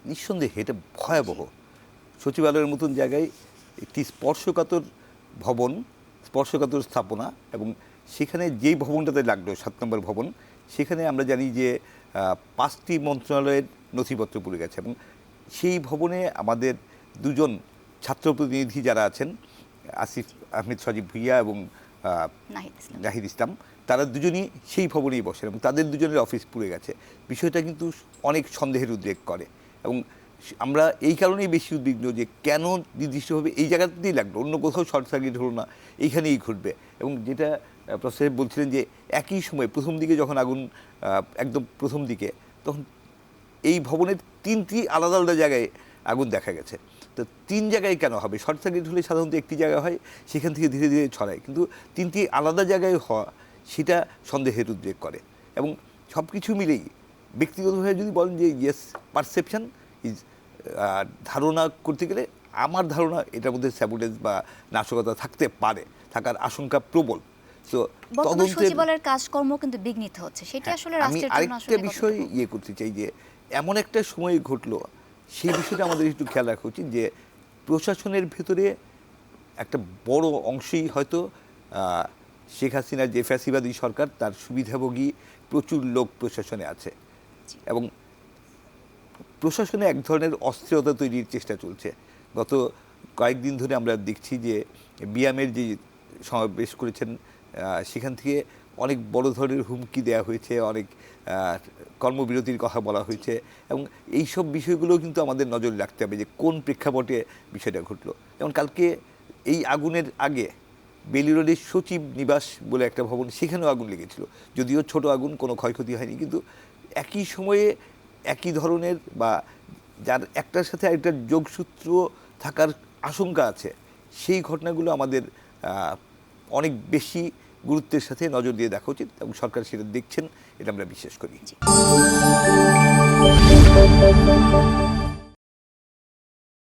নিঃসন্দেহে এটা ভয়াবহ। সচিবালয়ের মতন জায়গায় একটি স্পর্শকাতর ভবন, স্পর্শকাতর স্থাপনা, এবং সেখানে যেই ভবনটাতে লাগলো 7 নম্বর ভবন, সেখানে আমরা জানি যে 5টি মন্ত্রণালয়ের নথিপত্র পড়ে গেছে, এবং সেই ভবনে আমাদের দুজন ছাত্র প্রতিনিধি যারা আছেন, আসিফ আহমেদ সজীব ভুইয়া এবং নাহিদ ইসলাম, তারা দুজনই সেই ভবনেই বসেন এবং তাদের দুজনের অফিস পুড়ে গেছে। বিষয়টা কিন্তু অনেক সন্দেহের উদ্রেক করে, এবং আমরা এই কারণেই বেশি উদ্বিগ্ন যে কেন নির্দিষ্টভাবে এই জায়গাতেই লাগলো, অন্য কোথাও শর্ট সার্কিট হলো না, এইখানেই ঘটবে। এবং যেটা প্রফেসর বলছিলেন যে একই সময় প্রথম দিকে যখন আগুন, একদম প্রথম দিকে, তখন এই ভবনের 3টি আলাদা আলাদা জায়গায় আগুন দেখা গেছে। তো 3 জায়গায় কেন হবে? শর্ট সার্কিট হলে সাধারণত একটি জায়গা হয়, সেখান থেকে ধীরে ধীরে ছড়ায়, কিন্তু 3টি আলাদা জায়গায় হওয়া সেটা সন্দেহের উদ্রেক করে। এবং সব কিছু মিলেই ব্যক্তিগতভাবে যদি বলেন যে ইয়েস, পারসেপশন ইজ, ধারণা করতে গেলে আমার ধারণা এটার মধ্যে স্যাবোটেজ বা নাশকতা থাকতে পারে, থাকার আশঙ্কা প্রবল। তো সচিবালয়ের কাজকর্ম কিন্তু বিঘ্নিত হচ্ছে, সেটা আসলে রাষ্ট্রের জন্য আসলে আরেকটা বিষয় করতে চাই যে এমন একটা সময় ঘটলো, সেই বিষয়টা আমাদের একটু খেয়াল রাখা উচিত যে প্রশাসনের ভেতরে একটা বড় অংশই হয়তো শেখ হাসিনার যে ফ্যাসিবাদী সরকার, তার সুবিধাভোগী প্রচুর লোক প্রশাসনে আছে, এবং প্রশাসনে এক ধরনের অস্থিরতা তৈরির চেষ্টা চলছে। গত কয়েকদিন ধরে আমরা দেখছি যে বিয়ামের যে সমাবেশ করেছেন, সেখান থেকে অনেক বড় ধরনের হুমকি দেওয়া হয়েছে, অনেক কর্মবিরতির কথা বলা হয়েছে, এবং এই সব বিষয়গুলো কিন্তু আমাদের নজরে রাখতে হবে যে কোন প্রেক্ষাপটে বিষয়টা ঘটলো। যেমন কালকে এই আগুনের আগে বেলি রোডের সচিব নিবাস বলে একটা ভবন, সেখানেও আগুন লেগেছিল, যদিও ছোট আগুন, কোনো ক্ষয়ক্ষতি হয়নি, কিন্তু একই সময়ে একই ধরনের বা যার একটার সাথে আরেকটার যোগসূত্র থাকার আশঙ্কা আছে, সেই ঘটনাগুলো আমাদের অনেক বেশি গুরুত্বের সাথে নজর দিয়ে দেখা উচিত, এবং সরকার সেটা দেখছেন, এটা আমরা বিশ্বাস করি।